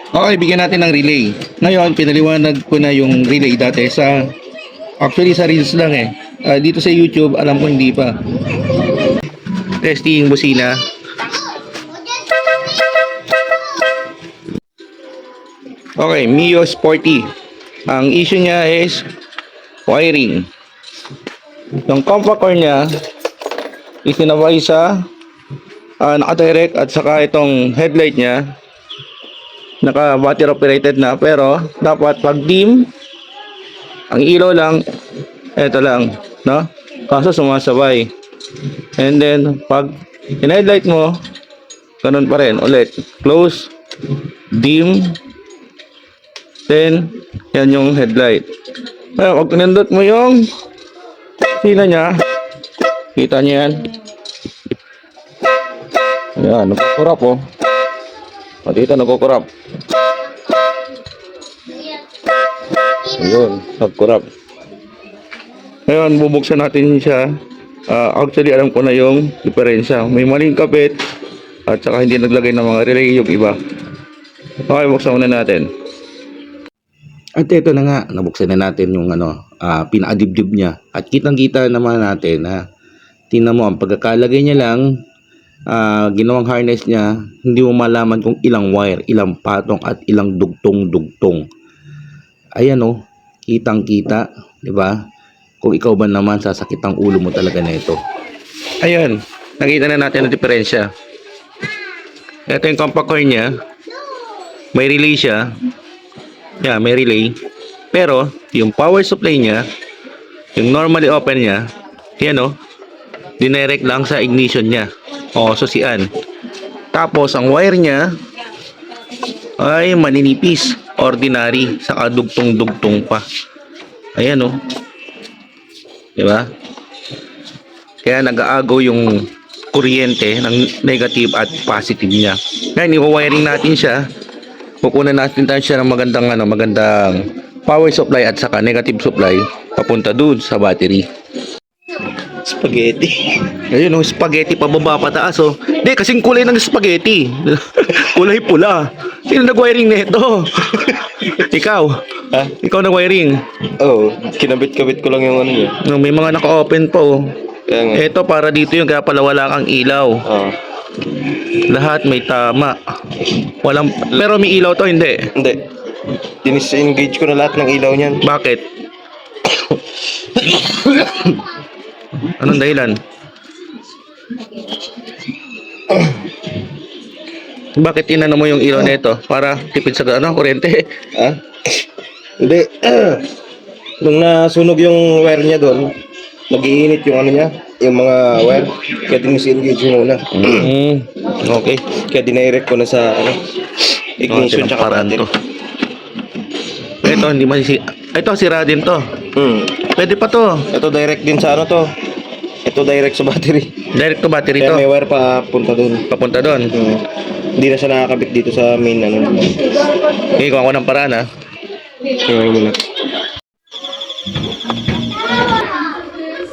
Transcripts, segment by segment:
Okay, bigyan natin ng relay. Ngayon, pinaliwanag ko na yung relay dati actually sa Reels lang eh. Dito sa YouTube, alam ko hindi pa. Testing busina. Okay, Mio Sporty. Ang issue niya is wiring. Yung compact core niya isinabay sa naka-direct at saka itong headlight niya naka battery operated na, pero dapat pag dim ang ilaw lang eto lang, no? Kaso sumasabay. And then pag in-headlight mo ganun pa rin ulit, close, dim, then yan yung headlight. Ngayon pag pinindot mo yung sila niya, kita niyo yan. Yan, nagkukurap oh. O dito nagkukurap. Ayun, nagkurap. Ngayon, bubuksan natin siya. Actually, alam ko na yung diferensya. May maling kapit at saka hindi naglagay ng mga relay yung iba. Okay, buksan muna natin. At ito na nga, nabuksan na natin yung pinakadibdib niya. At kitang-kita naman natin na tingnan mo, ang pagkakalagay niya lang, ginawang harness niya, hindi mo malaman kung ilang wire, ilang patong at ilang dugtong-dugtong. Ayan oh, kitang-kita, 'di ba? Kung ikaw ba naman sasakit ang ulo mo talaga na ito. Ayun, nakita na natin ang diferensya. Ito yung compact core niya. May relay siya. Yeah, may relay. Pero yung power supply niya, yung normally open niya, yan oh, dinirect lang sa ignition niya. O, susian. Tapos ang wire niya ay maninipis, ordinary, saka dugtong-dugtong pa. Ayan oh. 'Di ba? Kaya nag-aagaw yung kuryente ng negative at positive niya. Ngayon, i-wiring natin siya. Kukunan natin siya ng magandang power supply at saka negative supply papunta dun sa battery. Spaghetti. Ayun oh, spaghetti pababa pataas oh. Hindi, kasing kulay ng spaghetti. Kulay pula. Sino nag-wiring nito? Ikaw? Ha? Ikaw nag-wiring? Oo, kinabit-kabit ko lang yung ano niya. No, may mga naka-open po. Kaya nga. Ito para dito yung kaya pala wala kang ilaw. Oo. Lahat may tama. Walang, pero may ilaw to, hindi. Hindi. Dinis-engage ko na lahat ng ilaw niyan. Bakit? Anong dahilan? Bakit inano mo yung ilaw nito? Para tipid sa kuryente? Ha? Hindi. Nung nasunog yung wire niya doon, nag-iinit yung ano niya, yung mga wire. Kaya dinis-engage ko muna. Okay. Kaya dinirect ko na sa ignition tsaka battery. Ito, hindi masisi. Ito, sira din to. Pwede pa to. Ito direct din sa ano to. Ito direct sa battery. Direct to battery Kaya to. may wire pa punta doon. Papunta doon. Hindi na siya nakakabit dito sa main ano. Okay, kung ako ng paraan ha. Kaya muna.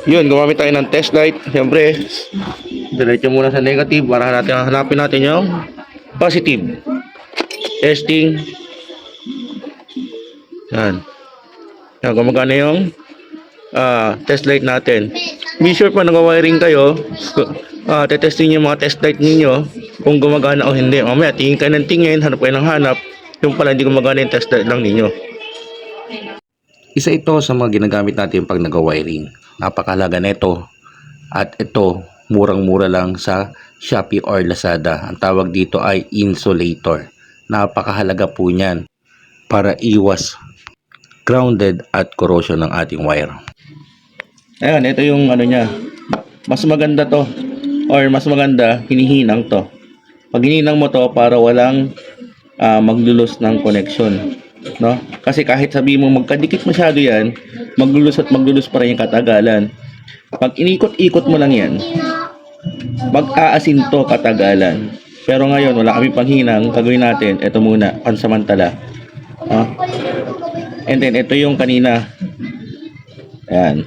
Yun, gumamit tayo ng test light. Siyempre, diretso muna sa negative para hanapin natin yung positive. Testing. Yan. Yan, gumagana yung test light natin. Be sure pa nag-wiring kayo. Tetesting yung mga test light ninyo kung gumagana o hindi. Mamaya, tingin kayo ng tingin, hanap kayo ng hanap. Yung pala, hindi gumagana yung test light lang ninyo. Isa ito sa mga ginagamit natin pag nag-wiring. Napakahalaga nito. At ito, murang-mura lang sa Shopee or Lazada. Ang tawag dito ay insulator. Napakahalaga po niyan para iwas grounded at corrosion ng ating wire. Ayan, ito yung ano niya. Mas maganda to. Or mas maganda, hinihinang to. Pag hininang mo to, para walang maglulos ng connection. No? Kasi kahit sabi mo magkadikit masyado yan, maglulos at maglulos pa rin yung katagalan. Pag inikot-ikot mo lang yan, mag-aasin to katagalan. Pero ngayon, wala kami panghinang, gagawin natin, ito muna, pansamantala. And then, ito yung kanina. Ayan.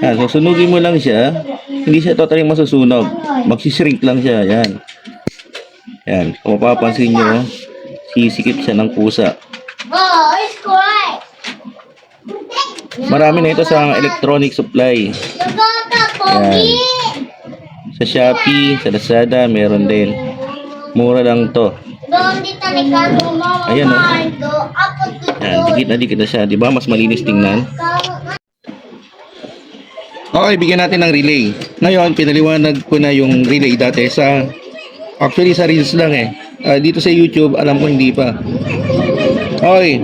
Yan, so sunugin mo lang siya. Hindi siya totally masusunog. Magsishrink lang siya. Yan. Yan. Kung mapapansin nyo, sisikip siya ng pusa. Marami na ito sa electronic supply. Yan. Sa Shopee, sa Lazada, meron din. Mura lang to. Ayan, oh. Yan, dikit na siya. Diba? Mas malinis tingnan. Okay, bigyan natin ng relay. Ngayon, pinaliwanag ko na yung relay dati sa... Actually, sa Reels lang eh. Dito sa YouTube, alam ko hindi pa. Okay.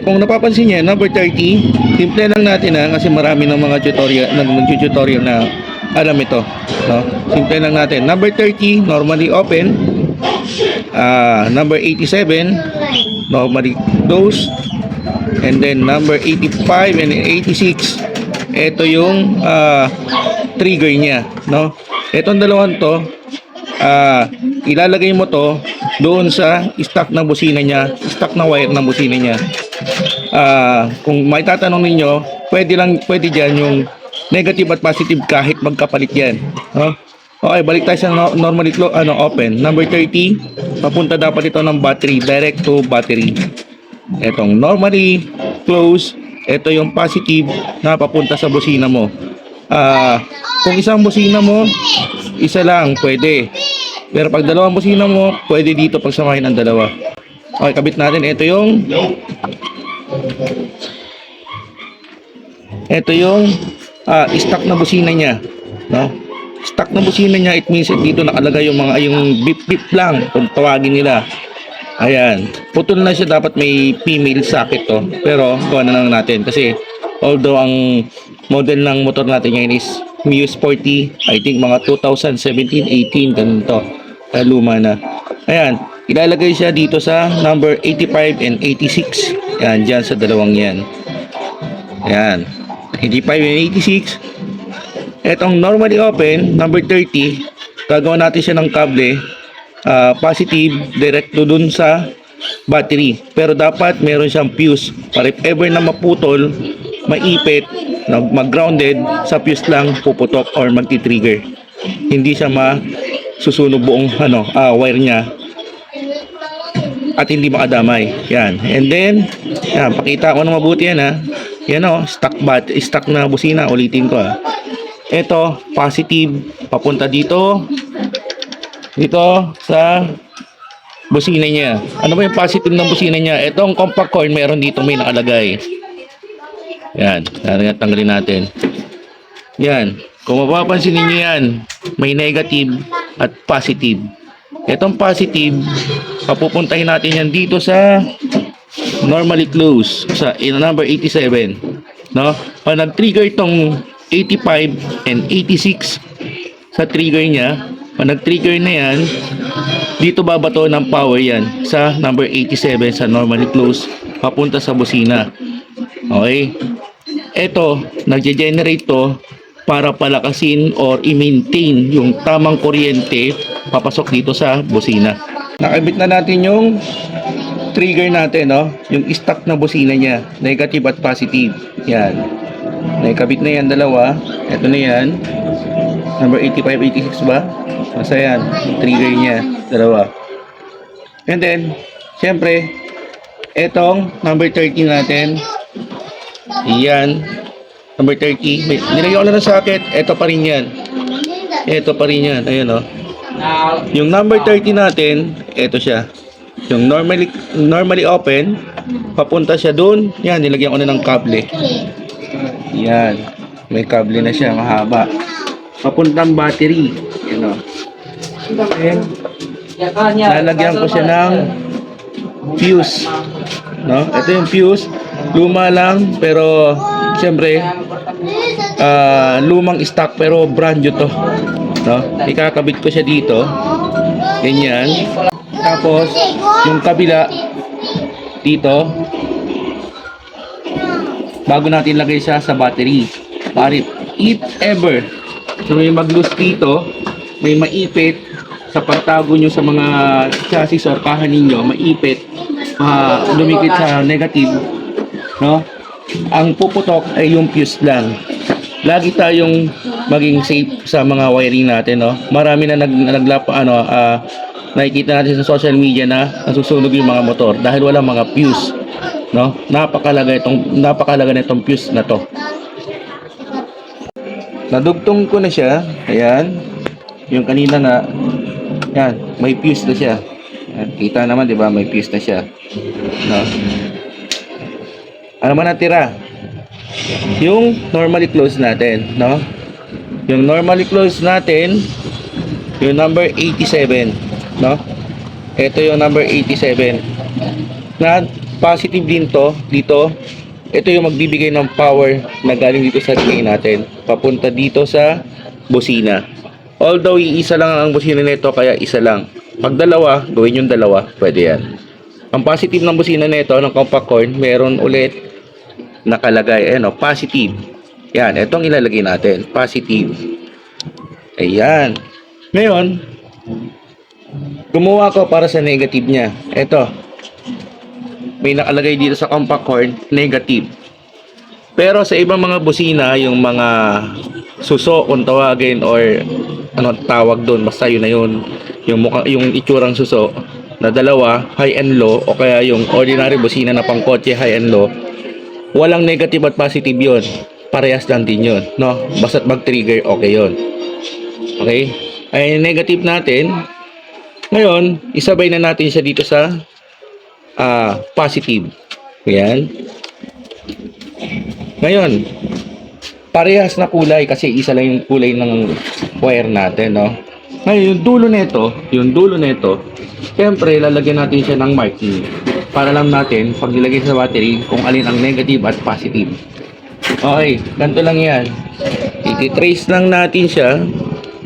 Kung napapansin niya, number 30, simple lang natin kasi marami ng mga tutorial na alam ito. No? Simple lang natin. Number 30, normally open. Number 87, normally close. And then number 85 and 86, ito yung trigger niya, no? Itong dalawang to, ilalagay mo to doon sa stock na busina niya, stock na wire ng busina niya. Kung may tatanong ninyo, pwede diyan yung negative at positive kahit magkapalit yan, no? Okay, balik tayo sa normally open. Number 30, papunta dapat ito ng battery, direct to battery. Etong normally close, ito yung positive na papunta sa busina mo. Kung isang busina mo, isa lang pwede. Pero pag dalawang busina mo, pwede dito pagsamahin ang dalawa. Okay, kabit natin. Ito yung stock na busina niya, no? Stock na busina niya, it means dito nakalagay yung beep beep lang kung tawagin nila. Ayan, putol na siya, dapat may female socket to, pero gawa na lang natin kasi although ang model ng motor natin ngayon is Muse 40, I think mga 2017-18 ganun to, luma na. Ayan, ilalagay siya dito sa number 85 and 86. Ayan, dyan sa dalawang yan. Ayan, 85 and 86. Etong normally open, number 30, gagawa natin siya ng kable, positive, direct to dun sa battery. Pero dapat meron siyang fuse para if ever na maputol, maipit, mag-grounded, sa fuse lang puputok or magti-trigger. Hindi siya masusunog buong wire niya at hindi makadamay. Yan. And then, yan, pakita ko na mabuti yan Yan stock na busina, ulitin ko Ito, positive, papunta dito sa busina niya. Ano ba yung positive ng busina niya? Itong compact cord, meron dito may nakalagay. Yan, tanggalin natin. Yan, kung mapapansin niyo yan, may negative at positive. Itong positive, papupuntahin natin yan dito sa normally close, sa number 87. No? Pag nag-trigger itong 85 and 86 sa trigger niya, pag nag-trigger na yan, dito babato ng power yan sa number 87 sa normally close papunta sa busina. Okay, eto nagge-generate to para palakasin or i-maintain yung tamang kuryente papasok dito sa busina. Nakabit na natin yung trigger natin, yung stock na busina niya, negative at positive. Yan, nakabit na yan dalawa. Ito na yan, number 85, 86 ba? Basta yan, trigger niya dalawa. And then syempre etong number 30 natin, yan, number 30, nilagyan ko na ng socket. Ito pa rin yan, ayan yung number 30 natin, ito siya, yung normally open, papunta siya dun. Yan, nilagyan ko na ng kable. Yan, may kable na siya, mahaba, papuntang battery. Yan lalagyan ko siya ng fuse, ito yung fuse, luma lang pero siyempre lumang stock pero brand new to, ikakabit ko siya dito, ganyan. Tapos yung kabila dito, bago natin lagay siya sa battery, para if ever may mag-loose dito, may maipit sa pagtago nyo sa mga chassis or kahan ninyo, maipit, lumikit sa negative, ang puputok ay yung fuse lang. lagi tayong maging safe sa mga wiring natin, no? Marami na nakikita natin sa social media na nasusunog yung mga motor dahil wala mga fuse, no? Napakalaga nitong fuse na to. Nadugtong ko na siya. Ayan. Yung kanina na, yan, may fuse na siya. Ayan, kita naman, di ba? May fuse na siya. No? Ano man natira? Yung normally close natin, no? Yung normally close natin, yung number 87, no? Ito yung number 87. Na positive din to, dito. Ito yung magbibigay ng power na galing dito sa relay natin, papunta dito sa busina. Although iisa lang ang busina nito, kaya isa lang. Pag dalawa, gawin yung dalawa, pwede yan. Ang positive ng busina nito, ng compact horn, meron ulit nakalagay, ayan o, positive. Yan, itong ilalagay natin, positive. Ayan. Ngayon, gumawa ko para sa negative niya. Ito, may nakalagay dito sa compact horn, negative. Pero sa ibang mga busina, yung mga suso kung tawagin or ano tawag doon, basta yun na yun, yung itsurang suso na dalawa, high and low, o kaya yung ordinary busina na pangkotse, high and low, walang negative at positive yun. Parehas lang din yun, no? Basta't mag-trigger, okay yun. Okay? Ay negative natin. Ngayon, isabay na natin siya dito sa positive. Ayan. Ngayon, parehas na kulay kasi isa lang yung kulay ng wire natin, no? Ngayon, yung dulo nito, siyempre, lalagyan natin siya ng marking para lang natin, pag nilagay sa battery, kung alin ang negative at positive. Okay, ganito lang yan. I-trace lang natin siya.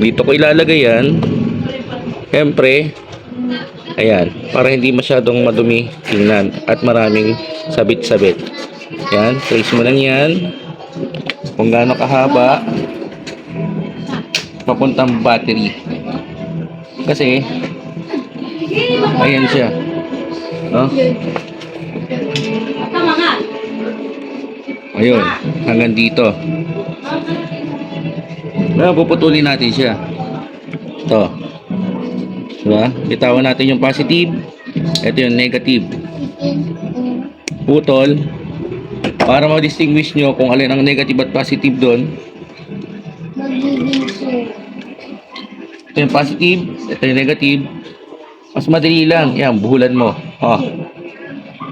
Dito ko ilalagay yan. Siyempre, ayan, para hindi masyadong madumi tingnan at maraming sabit-sabit. Yan, trace mo lang yan. Kung gaano kahaba, papuntang battery. Kasi, ayan siya. No? Ayun, hanggang dito. Ngayon, puputulin natin siya. Ito. Diba? Bitawan natin yung positive. Ito yung negative. Putol. Para ma-distinguish nyo kung alin ang negative at positive doon. Ito yung positive. Ito yung negative. Mas madali lang. Yan, buhulan mo. Oh.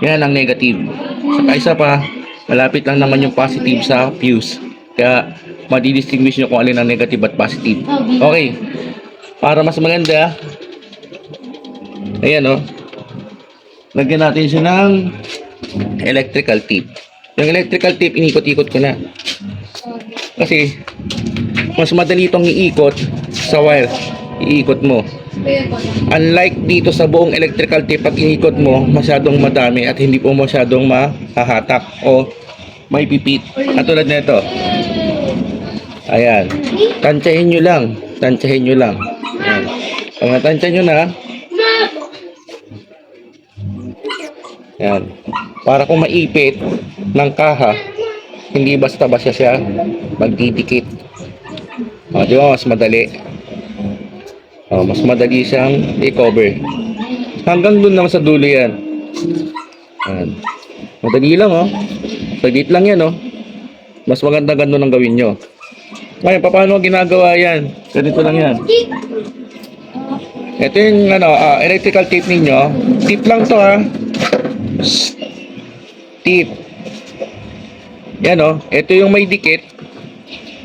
Yan ang negative. Saka isa pa, malapit lang naman yung positive sa fuse. Kaya, ma-distinguish nyo kung alin ang negative at positive. Okay. Para mas maganda, ayan o. Lagyan natin siya ng electrical tape. Yung electrical tape, inikot-ikot ko na. Kasi, mas madali itong iikot sa wire. Iikot mo. Unlike dito sa buong electrical tape, pag inikot mo, masyadong madami at hindi po masyadong mahahatak o may pipit. Katulad nito. Ayan. Tansyahin nyo lang. Tansyahin nyo lang. Ayan. Pag natansya nyo na, ayan. Para kung maipit ng kaha, hindi basta-basta siya magdidikit. O, di ba? Mas madali. O, mas madali siyang i-cover. Hanggang dun naman sa dulo yan. Ayan. Madali lang, oh. Saglit lang yan, oh. Mas maganda ganun ang gawin nyo. Ngayon, paano ginagawa yan? Ganito lang yan. Ito yung electrical tape ninyo. Tip lang to, ha. Tip. Yan, oh. Ito yung may dikit.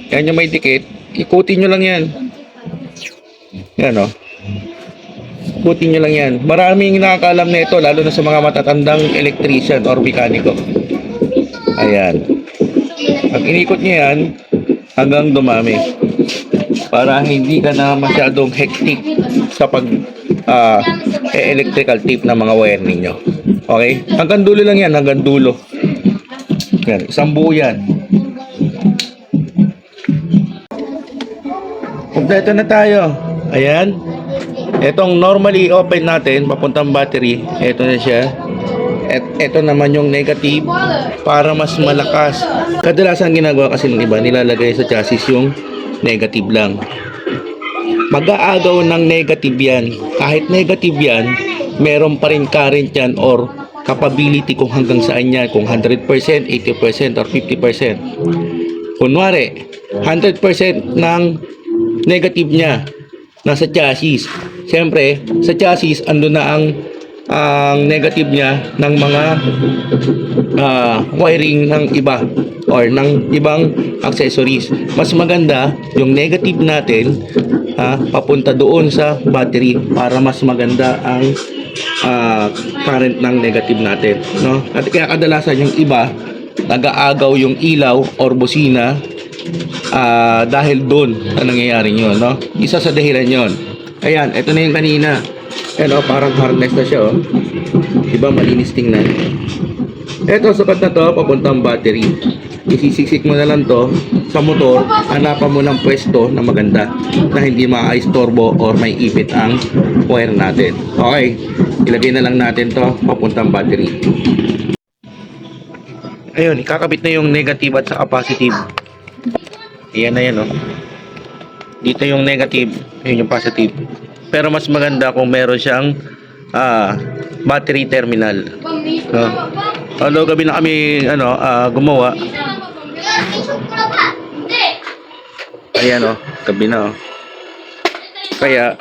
Yan yung may dikit. Ikutin nyo lang yan. Yan, oh. Ikutin nyo lang yan. Maraming nakakalam na ito, lalo na sa mga matatandang electrician or mekaniko. Ayan. Pag inikot nyo yan, hanggang dumami. Para hindi ka na masyadong hectic sa pag electrical tape ng mga wire ninyo. Okay? Hanggang dulo lang yan, hanggang dulo. Yan, isang buo yan. Kompleto na tayo. Ayan. Itong normally open natin, papuntang battery. Ito na siya. At ito naman yung negative para mas malakas. Kadalasan ginagawa kasi ng iba, nilalagay sa chassis yung negative lang. Mag-aagaw ng negative yan. Kahit negative yan, meron pa rin current yan or capability kung hanggang saan yan. Kung 100%, 80%, or 50%. Kunwari, 100% ng negative niya nasa chassis. Siyempre, sa chassis, ando na ang negative niya ng mga wiring ng iba or ng ibang accessories. Mas maganda yung negative natin papunta doon sa battery para mas maganda ang current ng negative natin, no? At kaya kadalasan yung iba nag-aagaw yung ilaw or busina dahil doon ang nangyayari yun, no? Isa sa dahilan yon. Ayan, ito na yung kanina. Ayan, parang harness na siya, oh. Diba, malinis tingnan. Ito, sukat na to, papuntang battery. Isisiksik mo na lang to sa motor, hanapan mo ng pwesto na maganda na hindi maka-istorbo or may ipit ang wire natin. Okay, ilagay na lang natin to papuntang battery. Ayun, ikakabit na yung negative at saka positive. Ayan na yan, oh. Dito yung negative, yun yung positive. Pero mas maganda kung meron siyang battery terminal, no? Although gabi na kami gumawa. Ayan, oh, gabi na, oh. Kaya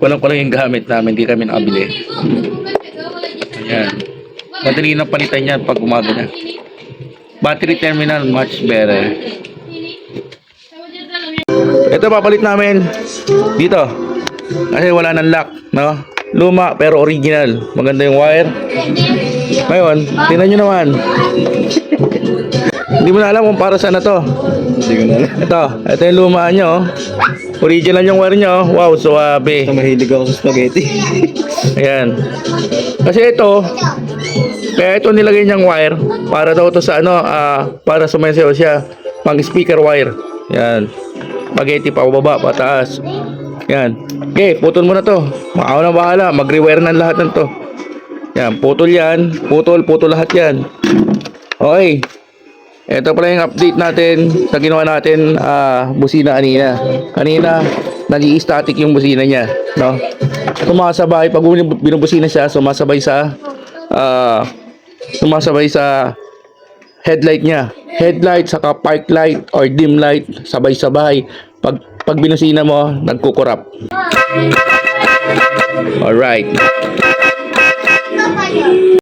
walang yung gamit namin, hindi kami nakabili. Ayan, madali na palitan yan pag umaga na. Battery terminal, much better. Ito papalit namin dito kasi wala nang lock, no? Luma pero original, maganda yung wire. Ngayon, tingnan nyo naman. Hindi mo na alam kung para saan na to. Hindi ko na alam. Ito yung luma nyo, oh. Original yung wire nyo. Wow, suwabe. Mahilig ako sa spaghetti. Ayan. Kasi ito, kaya ito nilagay niyang wire para daw to sa para sumasayaw siya, pang speaker wire. Yan. Spaghetti pa baba, pataas. Yan. Okay, putol mo na to. Ako na bahala, mag-rewire na lahat ng to. Yan, putol yan. Putol lahat yan. Okay. Ito pala yung update natin sa ginawa natin busina kanina. Kanina, nag-i-static yung busina niya, no? Sumasabay pag binubusina siya, sumasabay sa headlight niya. Headlight saka park light or dim light, sabay-sabay. Pag binusina mo, nagkukurap. Alright.